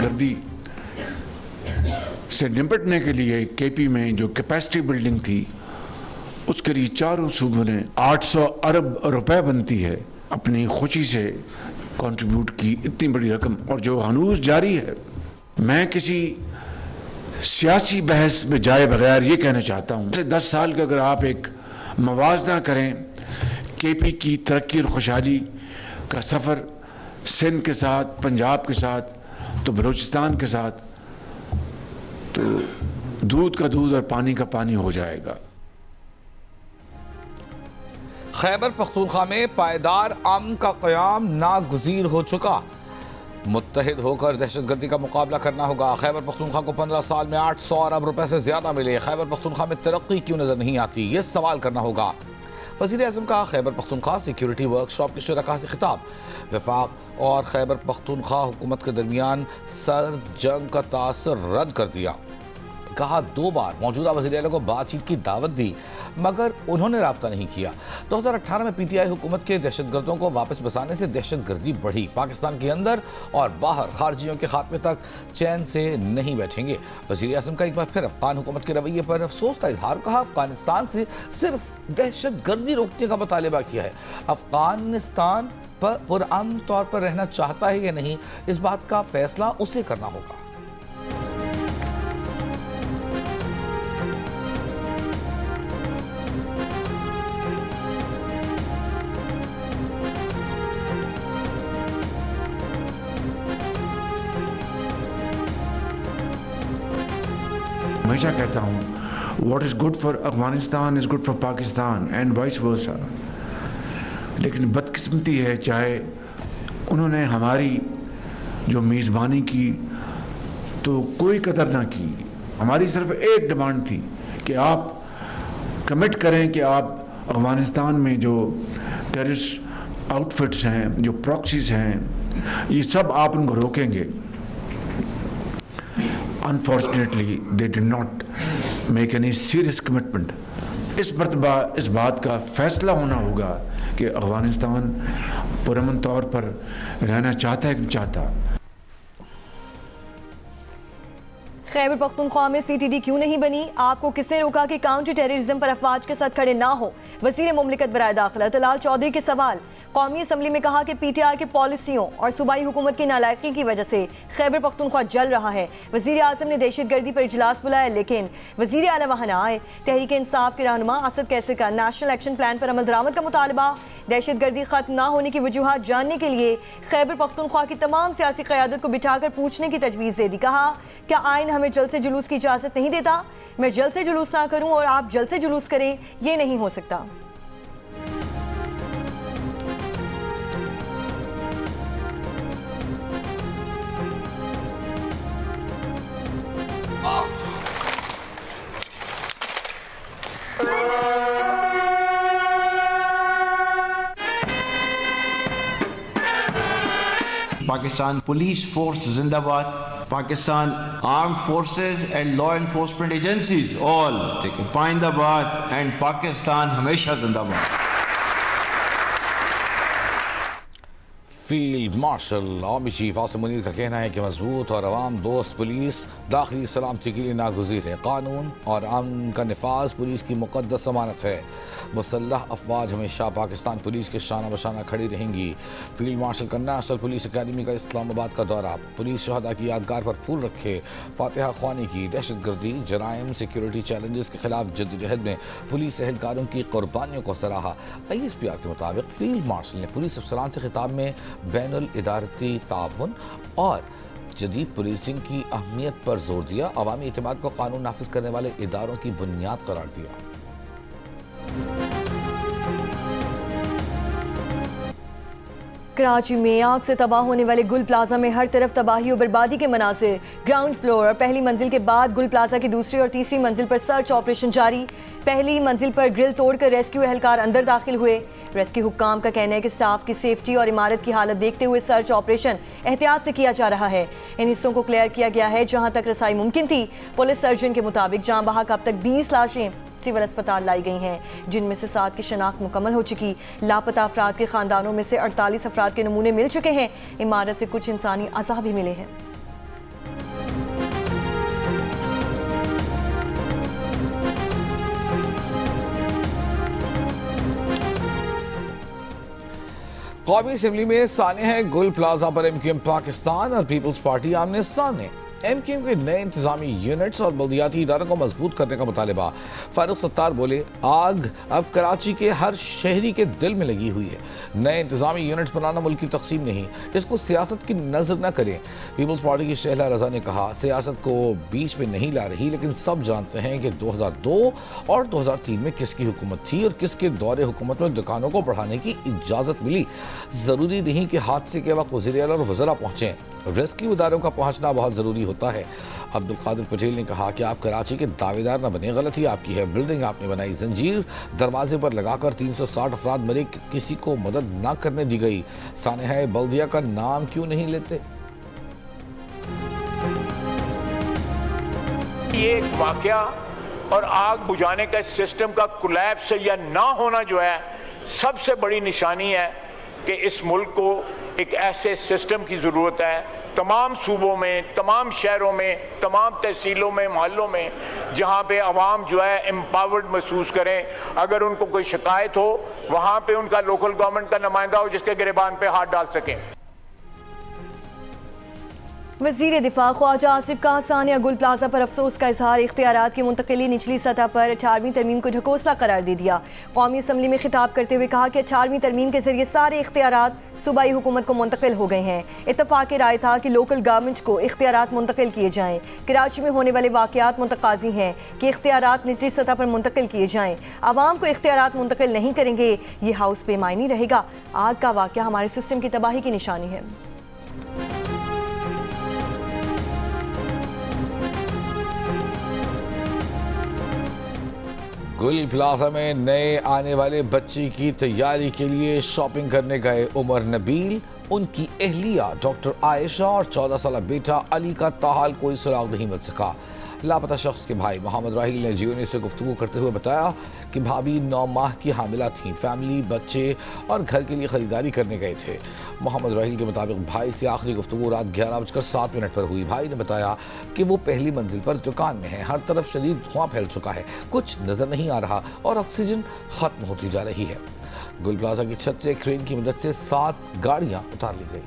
गर्दी से निपटने के लिए केपी में जो कैपेसिटी बिल्डिंग थी उसके लिए चारों सूबों ने 800 अरब रुपए बनती है अपनी खुशी से कंट्रीब्यूट की, इतनी बड़ी रकम, और जो हनूज जारी है। मैं किसी सियासी बहस में जाए बगैर ये कहना चाहता हूँ, 10 साल का अगर आप एक मवाजना करें केपी की तरक्की और खुशहाली का सफ़र सिंध के साथ, पंजाब के साथ, तो बलूचिस्तान के साथ, तो दूध का दूध और पानी का पानी हो जाएगा। खैबर पख्तूनख्वा में पायदार अमन का क़याम नागुज़ीर हो चुका। मुत्तहिद होकर दहशतगर्दी का मुकाबला करना होगा। खैबर पख्तूनख्वा को 15 साल में 800 अरब रुपए से ज्यादा मिले। खैबर पख्तूनख्वा में तरक्की क्यों नजर नहीं आती, ये सवाल करना होगा। वज़ीर आज़म का खैबर पख्तूनख्वा सिक्योरिटी वर्कशॉप के शुरका से खिताब। वफाक और खैबर पख्तूनख्वा हुकूमत के दरमियान सर जंग का तासर रद्द कर दिया। कहा 2 बार मौजूदा वज़ीर आला को बातचीत की दावत दी मगर उन्होंने राब्ता नहीं किया। 2018 में पीटीआई हुकूमत के दहशतगर्दों को वापस बसाने से दहशतगर्दी बढ़ी। पाकिस्तान के अंदर और बाहर खारजियों के खात्मे तक चैन से नहीं बैठेंगे। वज़ीर आज़म का एक बार फिर अफगान हुकूमत के रवैये पर अफसोस का इजहार। कहा अफगानिस्तान से सिर्फ दहशतगर्दी रोकने का मुतालबा किया है। अफगानिस्तान पर पुरअमन तौर पर रहना चाहता है या नहीं, इस बात का फैसला उसे करना होगा। हमेशा कहता हूँ what is good for Afghanistan is good for Pakistan and vice versa. लेकिन बदकिस्मती है, चाहे उन्होंने हमारी जो मेज़बानी की तो कोई कदर ना की। हमारी सिर्फ एक डिमांड थी कि आप कमिट करें कि आप अफगानिस्तान में जो टेररिस्ट आउटफिट्स हैं, जो प्रॉक्सीज हैं, ये सब आप उनको रोकेंगे। Unfortunately, they did not make any serious commitment. इस मरतबा इस बात का फैसला होना होगा कि अफगानिस्तान पुरअमन तौर पर रहना चाहता है कि नहीं चाहता। खैबर पख्तूनख्वा में सीटीडी क्यों नहीं बनी, आपको किसने रोका कि काउंटर टेररिज्म पर अफवाज के साथ खड़े ना हो। वज़ीर मुमलिकत बराए दाखिला तलाल चौधरी के सवाल। कौमी असम्बली में कहा कि पीटीआई की पॉलिसियों और सूबाई हुकूमत की नालायकी की वजह से खैबर पख्तूनख्वा जल रहा है। वज़ीर आज़म ने दहशतगर्दी पर इजलास बुलाया लेकिन वज़ीर आला वहाँ न आए। तहरीक इंसाफ के रहनुमा असद कैसर का नेशनल एक्शन प्लान पर अमल दरामद का मुतालबा। दहशतगर्दी खत्म ना होने की वजूहात जानने के लिए खैबर पख्तूनख्वा की तमाम सियासी क़यादत को बिठाकर पूछने की तजवीज़ दे दी। कहा क्या आइन हमें जल्द से जुलूस की इजाज़त नहीं देता? मैं जल्द से जुलूस ना करूँ और आप जल्द से जुलूस करें, ये नहीं हो सकता। पाकिस्तान पुलिस फोर्स जिंदाबाद, Pakistan armed forces and law enforcement agencies all पाइंदाबाद एंड पाकिस्तान हमेशा जिंदाबाद। Field marshal army chief Asim Munir का कहना है कि मजबूत और अवाम दोस्त पुलिस दाखिली सलामती के लिए नागुज़ीर है। कानून और अमन का नफाज पुलिस की मुक़द्दस अमानत है। मुसल्लह अफवाज हमेशा पाकिस्तान पुलिस के शाना बशाना खड़ी रहेंगी। फील्ड मार्शल का नेशनल पुलिस अकेडमी का इस्लामाबाद का दौरा। पुलिस शहदा की यादगार पर फूल रखे। फातिहा ख्वानी की। दहशतगर्दी, जराइम, सिक्योरिटी चैलेंजेस के खिलाफ जद्दोजहद में पुलिस एहलकारों की कुर्बानियों को सराहा। ISPR के मुताबिक फील्ड मार्शल ने पुलिस अफसरान से खिताब में बैनुल इदारती ताउन और जदीद पुलिसिंग की अहमियत पर जोर दिया। अवामी एतमाद को कानून नाफिज करने वाले इदारों की बुनियाद करार दिया। कराची में आग से तबाह होने वाले गुल प्लाजा में हर तरफ तबाही और बर्बादी के मनाजिर। ग्राउंड फ्लोर और पहली मंजिल के बाद गुल प्लाजा की दूसरी और तीसरी मंजिल पर सर्च ऑपरेशन जारी। पहली मंजिल पर ग्रिल तोड़कर रेस्क्यू एहलकार अंदर दाखिल हुए। रेस्क्यू हुक्काम का कहना है कि स्टाफ की सेफ्टी और इमारत की हालत देखते हुए सर्च ऑपरेशन एहतियात से किया जा रहा है। इन हिस्सों को क्लियर किया गया है जहां तक रसाई मुमकिन थी। पुलिस सर्जन के मुताबिक जहां बहाक अब तक 20 लाशें सिविल अस्पताल लाई गई हैं, जिनमें से 7 की शनाख्त मुकम्मल हो चुकी। लापता अफराद के खानदानों में से 48 अफराद के नमूने मिल चुके हैं। इमारत से कुछ इंसानी अज़ा भी मिले हैं। कौमी असम्बली में सानेह गुल प्लाजा पर MQM पाकिस्तान और पीपल्स पार्टी आमने सामने। MQM के नए इंतजामी यूनिट्स और बल्दियाती इदारों को मजबूत करने का मुतालिबा। फारूक सत्तार बोले, आग अब कराची के हर शहरी के दिल में लगी हुई है। नए इंतजामी यूनिट्स बनाना मुल्क की तकसीम नहीं, इसको सियासत की नजर न करें। पीपल्स पार्टी की शहला रजा ने कहा, सियासत को बीच में नहीं ला रही, लेकिन सब जानते हैं कि 2002 और 2003 में किसकी हुकूमत थी और किसके दौरे हुकूमत में दुकानों को बढ़ाने की इजाज़त मिली। ज़रूरी नहीं कि हादसे के वक्त वज़ीर आला और वज़रा पहुँचें, रेस्क्यू इदारों का पहुँचना बहुत ज़रूरी होता है। अब्दुल कादिर पटेल ने कहा कि आप कराची के दावेदार न बने, गलती आपकी है। बिल्डिंग आपने बनाई, जंजीर दरवाजे पर लगाकर 360 अफराद मरे, किसी को मदद ना करने दी गई। सानेहा बल्दिया का नाम क्यों नहीं लेते? ये एक वाकया और आग बुझाने का सिस्टम का कोलैप्स या ना होना जो है सबसे बड़ी निशानी है कि इस मुल्क को एक ऐसे सिस्टम की ज़रूरत है, तमाम सूबों में, तमाम शहरों में, तमाम तहसीलों में, मोहल्लों में, जहाँ पे आवाम जो है एम्पावर्ड महसूस करें। अगर उनको कोई शिकायत हो, वहाँ पे उनका लोकल गवर्नमेंट का नुमाइंदा हो जिसके गिरबान पे हाथ डाल सकें। वज़ीर दिफा ख्वाजा आसिफ का सानिया गुल प्लाजा पर अफसोस का इजहार। इख्तियारात की मुंतकिली निचली सतह पर 18वीं तरमीम को ढकोसला करार दे दिया। कौमी असम्बली में खिताब करते हुए कहा कि 18वीं तरमीम के जरिए सारे इख्तियारात सूबाई हुकूमत को मुंतकिल हो गए हैं। इत्तफाक़ राय था कि लोकल गवर्नमेंट को इख्तियारात मुंतकिल किए जाएँ। कराची में होने वाले वाक़यात मुतकाज़ी हैं कि इख्तियारात निचली सतह पर मुंतकिल किए जाएँ। आवाम को इख्तियारात मुंतकिल नहीं करेंगे, ये हाउस बेमायनी रहेगा। आग का वाक़या हमारे सिस्टम की तबाही की निशानी है। गुल प्लाजा में नए आने वाले बच्चे की तैयारी के लिए शॉपिंग करने गए उमर नबील, उनकी अहलिया डॉक्टर आयशा और 14 साल बेटा अली का ताहाल कोई सुराग नहीं मिल सका। लापता शख्स के भाई मोहम्मद राहिल ने जियो से गुफ्तगू करते हुए बताया कि भाभी 9 माह की हामिला थीं, फैमिली, बच्चे और घर के लिए ख़रीदारी करने गए थे। मोहम्मद राहिल के मुताबिक भाई से आखिरी गुफ्तगू रात 11:07 पर हुई। भाई ने बताया कि वो पहली मंजिल पर दुकान में है, हर तरफ शदीद धुआं फैल चुका है, कुछ नज़र नहीं आ रहा और ऑक्सीजन ख़त्म होती जा रही है। गुल प्लाजा की छत से क्रेन की मदद से 7 गाड़ियाँ उतार ली गई।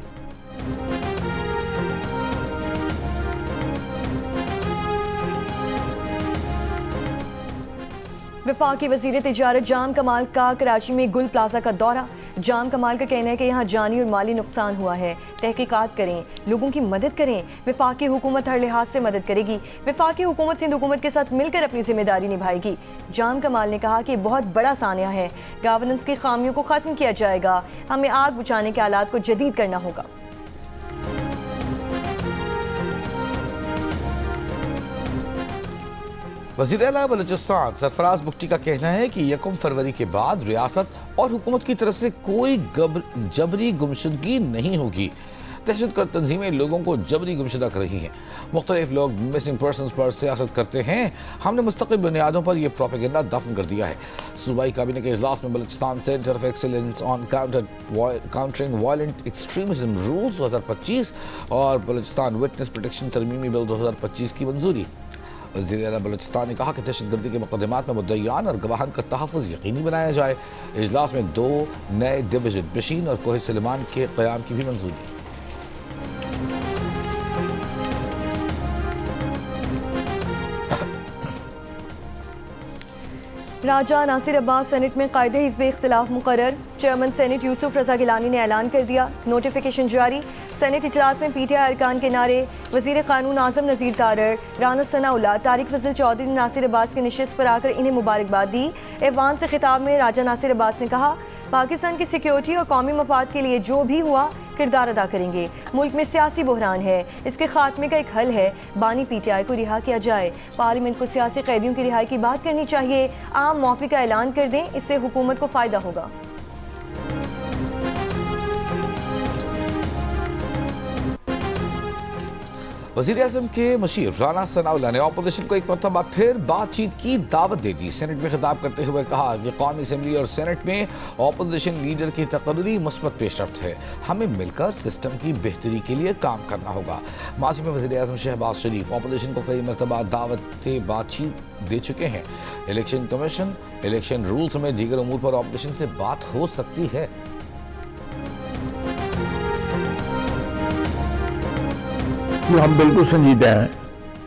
वफाकी वज़ीर तिजारत जाम कमाल का कराची में गुल प्लाजा का दौरा। जाम कमाल का कहना है कि यहाँ जानी और माली नुकसान हुआ है, तहकीकात करें, लोगों की मदद करें। वफाकी हुकूमत हर लिहाज से मदद करेगी। वफाकी हुकूमत सिंध हुकूमत के साथ मिलकर अपनी जिम्मेदारी निभाएगी। जाम कमाल ने कहा कि बहुत बड़ा सानिया है, गवर्नेंस की खामियों को ख़त्म किया जाएगा, हमें आग बुझाने के आलात को जदीद करना होगा। वज़ीर आला बलूचिस्तान सरफराज बुख्ती का कहना है कि 1 फरवरी के बाद रियासत और हुकूमत की तरफ से कोई जबरी गुमशुदगी नहीं होगी। दहशतगर्द तंजीमें लोगों को जबरी गुमशुदा कर रही हैं। मुख्तलिफ लोग मिसिंग पर्सनस पर सियासत करते हैं। हमने मुस्तकिल बुनियादों पर यह प्रोपेगेंडा दफन कर दिया है। सूबाई काबीना के इजलास में Balochistan centre of excellence on countering violent extremism rules 2025 और बलूचिस्तान विटनेस प्रोटेक्शन तरमीमी बिल 2025 की मंजूरी। वज़ीर आला बलूचिस्तान ने कहा कि दहशतगर्दी के मुकदमात में मुद्दईयान और गवाहान का तहफ़्फ़ुज़ यकीनी बनाया जाए। इजलास में 2 नए डिवीजन बशीन और कोह सलेमान के क़याम की भी मंजूरी। राजा नासिर अब्बास सेनेट में कायदे हिज़्ब इख्तिलाफ मुकर्रर। चेयरमैन सेनेट यूसुफ रजा गिलानी ने ऐलान कर दिया, नोटिफिकेशन जारी। सेनेट इजलास में पीटीआई अरकान के नारे। वज़ीर क़ानून आज़म नज़ीर तारर, राना सनाउल्लाह, तारिक फजल चौधरी ने नासिर अब्बास की नशिस्त पर आकर इन्हें मुबारकबाद दी। ऐवान से खिताब में राजा नासिर अब्बास ने कहा, पाकिस्तान की सिक्योरिटी और कौमी मफाद के लिए जो भी हुआ किरदार अदा करेंगे। मुल्क में सियासी बहरान है, इसके खात्मे का एक हल है, बानी पीटीआई को रिहा किया जाए। पार्लियामेंट को सियासी कैदियों की रिहाई की बात करनी चाहिए। आम माफ़ी का ऐलान कर दें, इससे हुकूमत को फ़ायदा होगा। वज़ीर आज़म के मशीर राना सनाउल्लाह ने अपोजिशन को एक मरतबा फिर बातचीत की दावत दे दी। सेनेट में खिताब करते हुए कहा कि कौमी असम्बली और सेनेट में अपोजिशन लीडर की तकर्री मुस्बत पेशरफ्त है, हमें मिलकर सिस्टम की बेहतरी के लिए काम करना होगा। माजी में वज़ीर आज़म शहबाज शरीफ अपोजिशन को कई मरतबा दावत बातचीत दे चुके हैं। इलेक्शन कमीशन, इलेक्शन रूल समेत दीगर उमूर पर अपोजिशन से बात हो सकती है। जो हम बिल्कुल संजीदा हैं,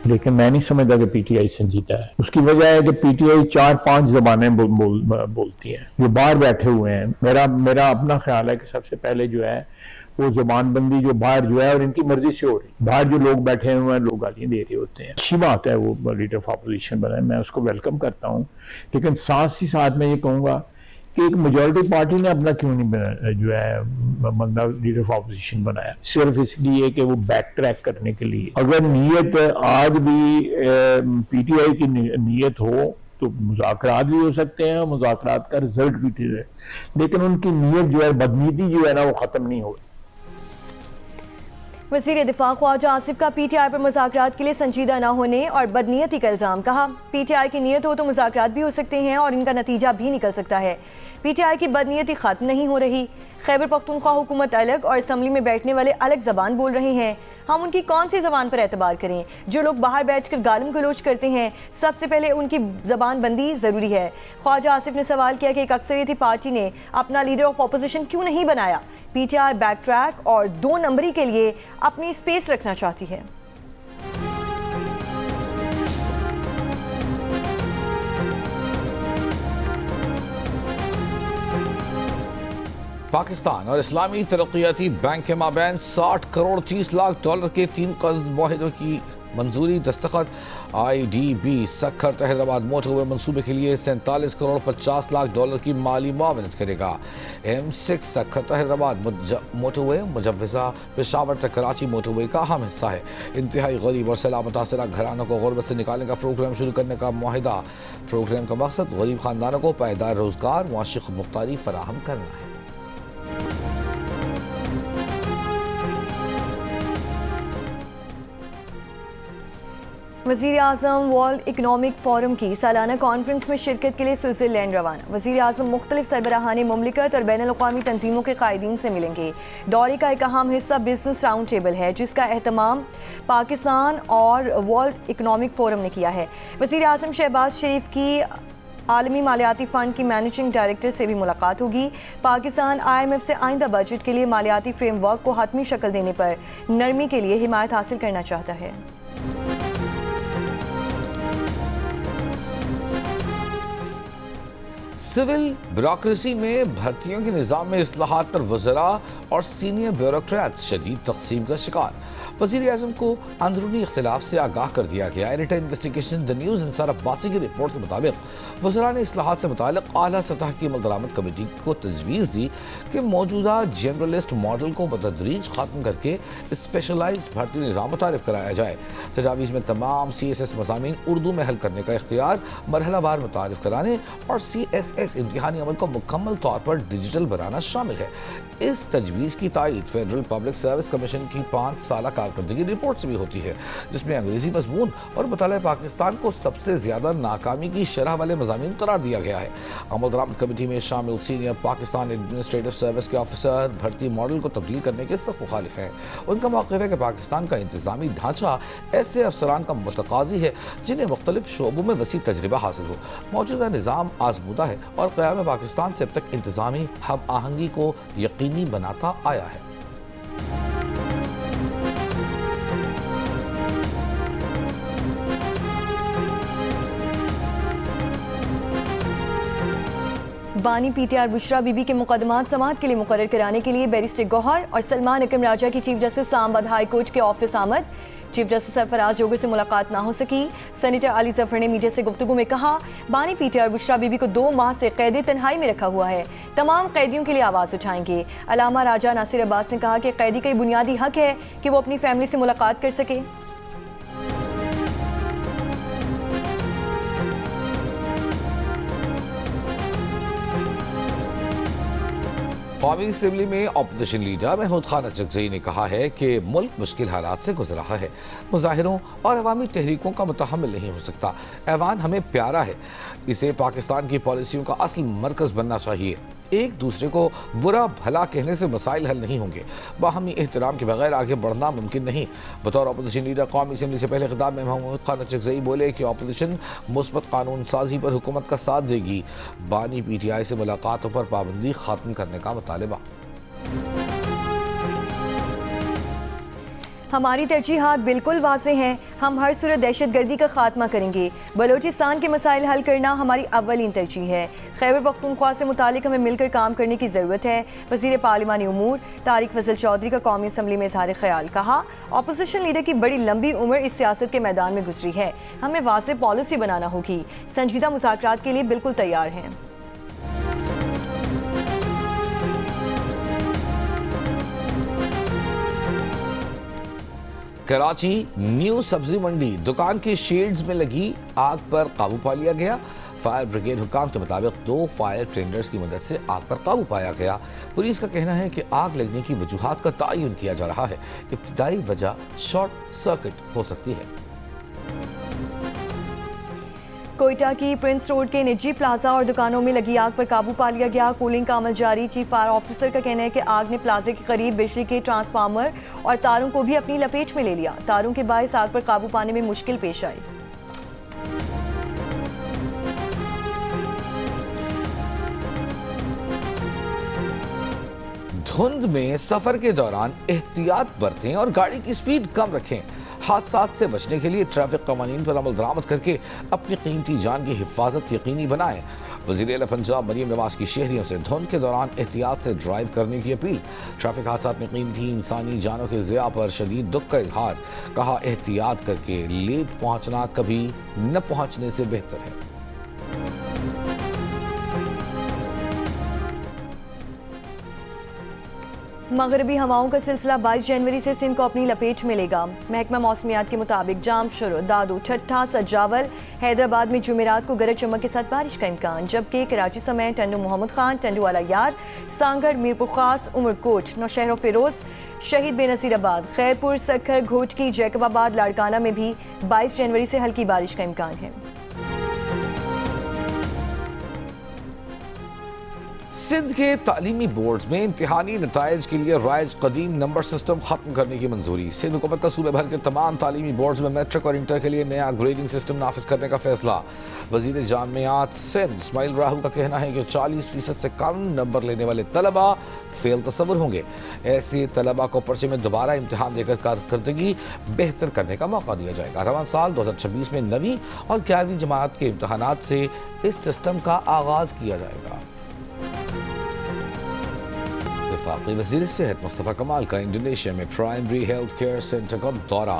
लेकिन मैं नहीं समझता कि पीटीआई संजीदा है। उसकी वजह है कि पीटीआई 4-5 ज़बानें बोलती हैं जो बाहर बैठे हुए हैं। मेरा अपना ख्याल है कि सबसे पहले जो है वो ज़बानबंदी जो बाहर जो है और इनकी मर्जी से हो रही है। बाहर जो लोग बैठे हुए हैं, लोग गालियाँ दे रहे होते हैं। अच्छी बात है वो लीडर ऑफ अपोजिशन बना है, मैं उसको वेलकम करता हूँ, लेकिन साथ ही साथ मैं ये कहूँगा कि एक मेजॉरिटी पार्टी ने अपना क्यों नहीं जो है बंदा लीडर ऑफ अपोजिशन बनाया, सिर्फ इसलिए कि वो बैक ट्रैक करने के लिए। अगर नीयत आज भी पीटीआई की नीयत हो तो मुज़ाकरात भी हो सकते हैं, मुज़ाकरात का रिजल्ट भी ठीक है, लेकिन उनकी नीयत जो है, बदनीयती जो है ना, वो ख़त्म नहीं हो। वज़ीर दिफा ख्वाजा आसिफ का पीटीआई पर मुज़ाकरात के लिए संजीदा न होने और बदनीयती का इल्ज़ाम। कहा, पीटीआई की नीयत हो तो मुज़ाकरात भी हो सकते हैं और इनका नतीजा भी निकल सकता है। पीटीआई की बदनीयती ख़त्म नहीं हो रही। खैबर पख्तूनख्वा हुकूमत अलग और असम्बली में बैठने वाले अलग ज़बान बोल रहे हैं। हम उनकी कौन सी ज़बान पर एतबार करें? जो लोग बाहर बैठकर गालम गलोच करते हैं, सबसे पहले उनकी ज़बान बंदी ज़रूरी है। ख्वाजा आसिफ ने सवाल किया कि एक अक्सरियती पार्टी ने अपना लीडर ऑफ अपोजिशन क्यों नहीं बनाया। पीटीआई बैक ट्रैक और 2 नंबरी के लिए अपनी स्पेस रखना चाहती है। पाकिस्तान और इस्लामी तरक्याती बैंक के माबैन 60 करोड़ 30 लाख डॉलर के 3 कर्ज मुआहिदों की मंजूरी दस्तखत। IDB सक्खर हैदराबाद मोटरवे मंसूबे के लिए 47 करोड़ 50 लाख डॉलर की माली मुआवनत करेगा। M6 सक्खर हैदराबाद मोटरवे मुजव्वज़ा पेशावर तक कराची मोटरवे का अहम हिस्सा है। इंतहाई गरीब और सैलाब मुतासरा घरानों को गुर्बत से निकालने का प्रोग्राम शुरू करने का मुआहिदा। प्रोग्राम का मकसद गरीब खानदानों को पायदार रोजगार, मुआशी खुदमुख्तारी फराहम करना है। वज़ीर आज़म वर्ल्ड इकनॉमिक फ़ोरम की सालाना कॉन्फ्रेंस में शिरकत के लिए स्विट्ज़रलैंड रवाना। वज़ीर आज़म मुख्तलिफ सरबराहानी मुमलिकत और बैनुल अक़वामी तंजीमों के कायदीन से मिलेंगे। दौरे का एक अहम हिस्सा बिजनेस राउंड टेबल है, जिसका एहतमाम पाकिस्तान और वर्ल्ड इकनॉमिक फ़ोरम ने किया है। वज़ीर आज़म शहबाज शरीफ की आलमी मालियाती फ़ंड की मैनेजिंग डायरेक्टर से भी मुलाकात होगी। पाकिस्तान IMF से आइंदा बजट के लिए मालियाती फ्रेमवर्क को हतमी शक्ल देने पर नरमी के लिए हिमायत हासिल करना चाहता है। सिविल ब्यूरोक्रेसी में भर्तियों के निज़ाम में इस्लाहात पर वज़रा और सीनियर ब्यूरोक्रेट्स शदीद तक़सीम का शिकार। वज़ीर आज़म को अंदरूनी इख्तिलाफ से आगाह कर दिया गया। Editor investigation the news Ansar Abbasi की रिपोर्ट के मुताबिक वज़रा ने इस्लाहात से मुताल्लिक़ आला सतह की अमल दरामद कमेटी को तजवीज़ दी कि मौजूदा जनरलिस्ट मॉडल को बतदरीज ख़त्म करके स्पेशलाइज्ड भर्ती निज़ाम मुतारिफ कराया जाए। तजावीज़ में तमाम CSS मज़ामीन उर्दू में हल करने का इख्तियार मरहलावार मुतारिफ कराने और CSS इम्तिहानी अमल को मुकम्मल तौर पर डिजिटल बनाना शामिल है। इस तजवीज़ की तायीद फेडरल पब्लिक सर्विस कमीशन की 5 साला कारकर्दगी रिपोर्ट से भी होती है, जिसमें अंग्रेजी मज़मून और मुताला पाकिस्तान को सबसे ज़्यादा नाकामी की शरह वाले मज़ामीन करार दिया गया है। अमल दरामद कमेटी में शामिल सीनियर पाकिस्तान एडमिनिस्ट्रेटिव सर्विस के ऑफिसर भर्ती मॉडल को तब्दील करने के सख्त मुखालिफ हैं। उनका मौक़िफ़ है कि पाकिस्तान का इंतज़ामी ढांचा ऐसे अफसरान का मुतकाज़ी है जिन्हें मुख्तलिफ शोबों में वसी तजर्बा हासिल हो। मौजूदा निज़ाम आजमूदा है और क़याम पाकिस्तान से अब तक इंतज़ामी हम आहंगी को यकीनी बनाता आया है। बानी PTR बुशरा बीबी के मुकदमात समाअत के लिए मुकर्रर कराने के लिए बैरिस्टर गौहर और सलमान अकरम राजा की chief justice Islamabad high court के ऑफिस आमद। चीफ जस्टिस सरफराज जोगर से मुलाकात ना हो सकी। सेनेटर अली जफर ने मीडिया से गुफ्तगू में कहा, बानी PTR बुशरा बीबी को 2 माह से कैद तन्हाई में रखा हुआ है, तमाम कैदियों के लिए आवाज़ उठाएंगे। अलामा राजा नासिर अब्बास ने कहा कि कैदी का बुनियादी हक है कि वो अपनी फैमिली से मुलाकात कर सके। कौमी असम्बली में अपोजिशन लीडर महमूद खान अचकज़ई ने कहा है कि मुल्क मुश्किल हालात से गुजर रहा है, मुजाहिरों और अवामी तहरीकों का मुतहम्मिल नहीं हो सकता। ऐवान हमें प्यारा है, इसे पाकिस्तान की पॉलिसियों का असल मरकज़ बनना चाहिए। एक दूसरे को बुरा भला कहने से मसाइल हल नहीं होंगे। बाहमी एहतराम के बगैर आगे बढ़ना मुमकिन नहीं। बतौर अपोजिशन लीडर कौमी असम्बली से पहले खिताब में महमूद खान अचकज़ई बोले कि अपोजिशन मुस्बत कानून साजी पर हुकूमत का साथ देगी। बानी PTI से मुलाकातों पर पाबंदी ख़त्म करने का मुतालबा। हमारी तरजीहात बिल्कुल वाज़ेह हैं। हम हर सूरत दहशतगर्दी का खात्मा करेंगे। बलोचिस्तान के मसाइल हल करना हमारी अव्वलीन तरजीह है। खैबर पख्तूनख्वा से मुतालिक हमें मिलकर काम करने की ज़रूरत है। वज़ीर पार्लिमानी उमूर तारिक फजल चौधरी का कौमी असम्बली में इज़हार ख्याल। कहा, अपोजिशन लीडर की बड़ी लंबी उम्र इस सियासत के मैदान में गुजरी है। हमें वाज़ेह पॉलिसी बनाना होगी। संजीदा मुज़ाकरात के लिए बिल्कुल तैयार हैं। कराची न्यू सब्जी मंडी दुकान की शेड्स में लगी आग पर काबू पा लिया गया। फायर ब्रिगेड हुकाम के मुताबिक 2 फायर टेंडर्स की मदद से आग पर काबू पाया गया। पुलिस का कहना है कि आग लगने की वजूहात का तयन किया जा रहा है। इब्तिदाई वजह शॉर्ट सर्किट हो सकती है। कोयटा की प्रिंस रोड के निजी प्लाजा और दुकानों में लगी आग पर काबू पा लिया गया। कूलिंग का अमल जारी। चीफ फायर ऑफिसर का कहना है कि आग ने प्लाजे के करीब बिजली के ट्रांसफार्मर और तारों को भी अपनी लपेट में ले लिया। तारों के बायस आग पर काबू पाने में मुश्किल पेश आई। धुंध में सफर के दौरान एहतियात बरतें और गाड़ी की स्पीड कम रखें। हादसात से बचने के लिए ट्रैफिक कवानीन पर अमल दरामद करके अपनी कीमती जान की हिफाजत यकीनी बनाएं। वज़ीर आला पंजाब मरीम नवाज की शहरियों से धुंध के दौरान एहतियात से ड्राइव करने की अपील। ट्रैफिक हादसात में कीमती इंसानी जानों के ज़िया पर शदीद दुख का इजहार। कहा, एहतियात करके लेट पहुंचना कभी न पहुंचने से बेहतर है। मगरबी हवाओं का सिलसिला 22 जनवरी से सिंध को अपनी लपेट में लेगा। महकमा मौसमियात के मुताबिक जाम शुरू, दादू, ठट्ठा, सजावल, हैदराबाद में जुमेरात को गरज चमक के साथ बारिश का इम्कान, जबकि कराची समेत टंडू मोहम्मद खान, टंडू वाला यार, सांगड़, मीरपुर खास, उमरकोट, नौशहर फिरोज, शहीद बेनसीराबाद, खैरपुर, सक्खर, घोटकी, जैकबाबाद, लाड़काना में भी 22 जनवरी से हल्की बारिश का इम्कान है। सिंध के तालीमी बोर्ड्स में इम्तिहानी नताइज के लिए राइज कदीम नंबर सिस्टम खत्म करने की मंजूरी। सिंध हुकूमत का सूबे भर के तमाम तालीमी बोर्ड्स में मैट्रिक और इंटर के लिए नया ग्रेडिंग सिस्टम नाफिज करने का फैसला। वजीर जामियात सिंध इस्माइल राहू का कहना है कि 40% से कम नंबर लेने वाले तलबा फेल तस्वर होंगे। ऐसे तलबा को पर्चे में दोबारा इम्तिहान देकर कारकर्दगी बेहतर करने का मौका दिया जाएगा। रवां साल 2026 में 9वीं और 11वीं जमात के इम्तिहानात से इस सिस्टम का आगाज किया जाएगा। वफाकी वज़ीर सेहत मुस्तफ़ा कमाल का इंडोनेशिया में प्राइमरी हेल्थ केयर सेंटर का दौरा।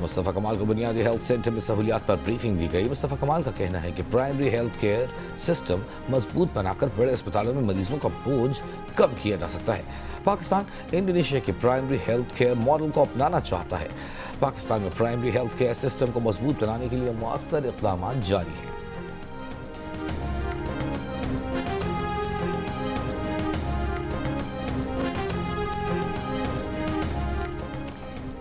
मुस्तफ़ा कमाल को बुनियादी हेल्थ सेंटर में सहूलियात पर ब्रीफिंग दी गई। मुस्तफ़ा कमाल का कहना है कि प्राइमरी हेल्थ केयर सिस्टम मजबूत बनाकर बड़े अस्पतालों में मरीजों का बोझ कम किया जा सकता है। पाकिस्तान इंडोनेशिया के प्राइमरी हेल्थ केयर मॉडल को अपनाना चाहता है। पाकिस्तान में प्राइमरी हेल्थ केयर सिस्टम को मजबूत बनाने के लिए मौसर इक़दाम जारी हैं।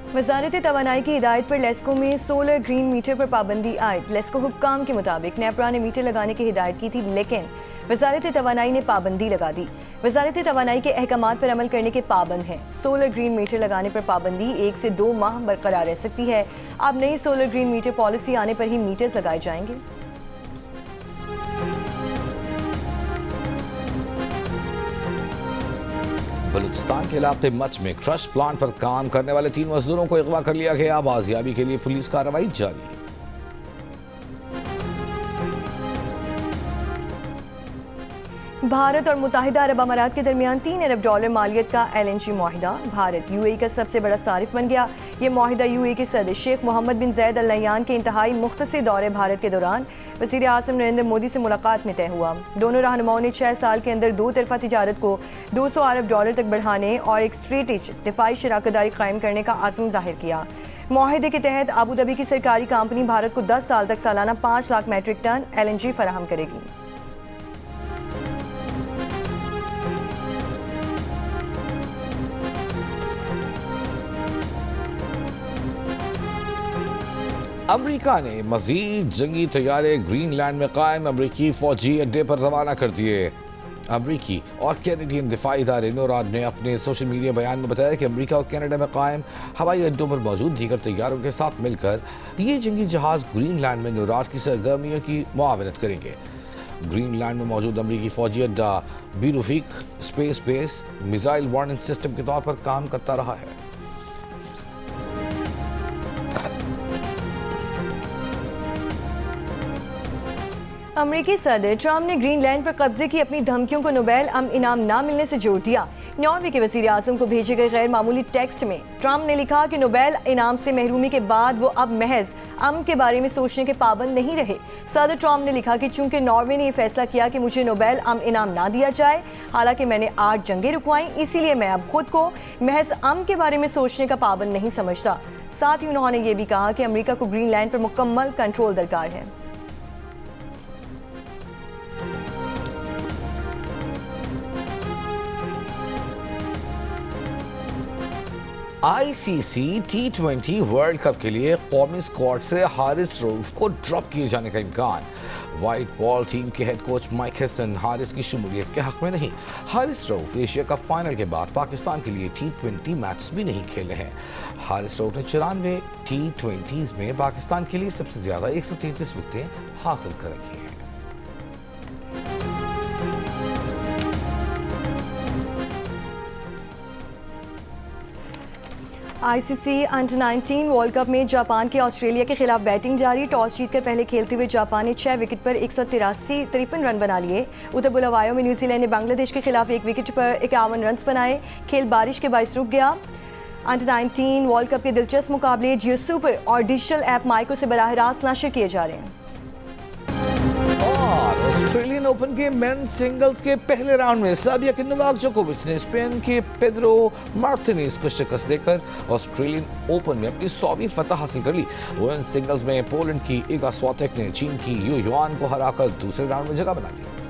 वजारत तवानाई की हिदायत पर लेस्को में सोलर ग्रीन मीटर पर पाबंदी आयद। लेस्को हुक्काम के मुताबिक नेपरा ने मीटर लगाने की हिदायत की थी, लेकिन वजारत तवानाई ने पाबंदी लगा दी। वजारत तवानाई के अहकामात पर अमल करने के पाबंद हैं। सोलर ग्रीन मीटर लगाने पर पाबंदी 1 से 2 माह बरकरार रह सकती है। अब नई सोलर ग्रीन मीटर पॉलिसी आने पर ही मीटर्स लगाए जाएंगे। बलूचिस्तान के इलाके मच में क्रश प्लांट पर काम करने वाले 3 मजदूरों को अगवा कर लिया गया। बाजियाबी के लिए पुलिस कार्रवाई जारी। भारत और मुत्तहिदा अरब अमारात के दरमियान $3 अरब मालियत का LNG मुआहिदा। भारत UAE का सबसे बड़ा सारिफ बन गया। ये मुआहिदा UAE के सदर शेख मोहम्मद बिन ज़ायद अल नह्यान के इंतहाई मुख्तसर दौरे भारत के दौरान वज़ीर आज़म नरेंद्र मोदी से मुलाकात में तय हुआ। दोनों रहनुमाओं ने 6 साल के अंदर 2 तरफ़ा तिजारत को $200 अरब तक बढ़ाने और एक स्ट्रेटेजिक दिफाई शराकतदारी कायम करने का आज़म जाहिर किया। मुआहिदे के तहत अबू धाबी की सरकारी कंपनी भारत को 10 साल तक सालाना 5 लाख मैट्रिक टन LNG फराहम करेगी। अमरीका ने मजीद जंगी तैयारे ग्रीनलैंड में कायम अमरीकी फौजी अड्डे पर रवाना कर दिए। अमरीकी और कैनेडियन दिफाई इदारे नोराद ने अपने सोशल मीडिया बयान में बताया कि अमरीका और कनाडा में कायम हवाई अड्डों पर मौजूद दीगर तैयारों के साथ मिलकर ये जंगी जहाज ग्रीनलैंड में नोराद की सरगर्मियों की मुआवनत करेंगे। ग्रीनलैंड में मौजूद अमरीकी फौजी अड्डा Pituffik space base missile warning system के तौर पर काम करता रहा है। अमेरिकी सदर ट्रंप ने ग्रीनलैंड पर कब्जे की अपनी धमकियों को नोबेल इनाम ना मिलने से जोड़ दिया। नॉर्वे के वजीर आजम को भेजे गए गैर मामूली टेक्स्ट में ट्रंप ने लिखा कि नोबेल इनाम से महरूमी के बाद वो अब महज के बारे में सोचने के पाबंद नहीं रहे। सदर ट्रंप ने लिखा कि चूंकि नॉर्वे ने यह फैसला किया कि मुझे नोबेल इनाम ना दिया जाए, हालांकि मैंने 8 जंगें रुकवाई, इसीलिए मैं अब खुद को महज के बारे में सोचने का पाबंद नहीं समझता। साथ ही उन्होंने ये भी कहा कि अमेरिका को ग्रीनलैंड पर मुकम्मल कंट्रोल दरकार है। ICC T20 वर्ल्ड कप के लिए कौमी स्क्वाड से हारिस रऊफ को ड्रॉप किए जाने का इम्कान। व्हाइट बॉल टीम के head coach Mike Hesson Haris की शमूलियत के हक में नहीं। Haris Rauf Asia cup final के बाद पाकिस्तान के लिए T20 मैच भी नहीं खेले हैं। हारिस रऊफ ने 94 T20s में पाकिस्तान के लिए सबसे ज्यादा 133 विकेटें हासिल कर रखी हैं। ICC अंडर-19 वर्ल्ड कप में जापान की ऑस्ट्रेलिया के खिलाफ बैटिंग जारी। टॉस जीतकर पहले खेलते हुए जापान ने 6 विकेट पर 153 रन बना लिए। उधर बुलावायो में न्यूजीलैंड ने बांग्लादेश के खिलाफ 1 विकेट पर 51 रन बनाए। खेल बारिश के बायस रुक गया। अंडर-19 वर्ल्ड कप के दिलचस्प मुकाबले जियो सुपर और डिजिटल ऐप माइको से बराह रास्त नशर किए जा रहे हैं। और ऑस्ट्रेलियन ओपन के मेन सिंगल्स के पहले राउंड में सर्बिया के नोवाक जोकोविच ने स्पेन के पेड्रो मार्टिनेज को शिकस्त देकर ऑस्ट्रेलियन ओपन में अपनी 100वीं फतह हासिल कर ली। वुमेन सिंगल्स में पोलैंड की इगा स्विएटेक ने चीन की यू युआन को हराकर दूसरे राउंड में जगह बना ली।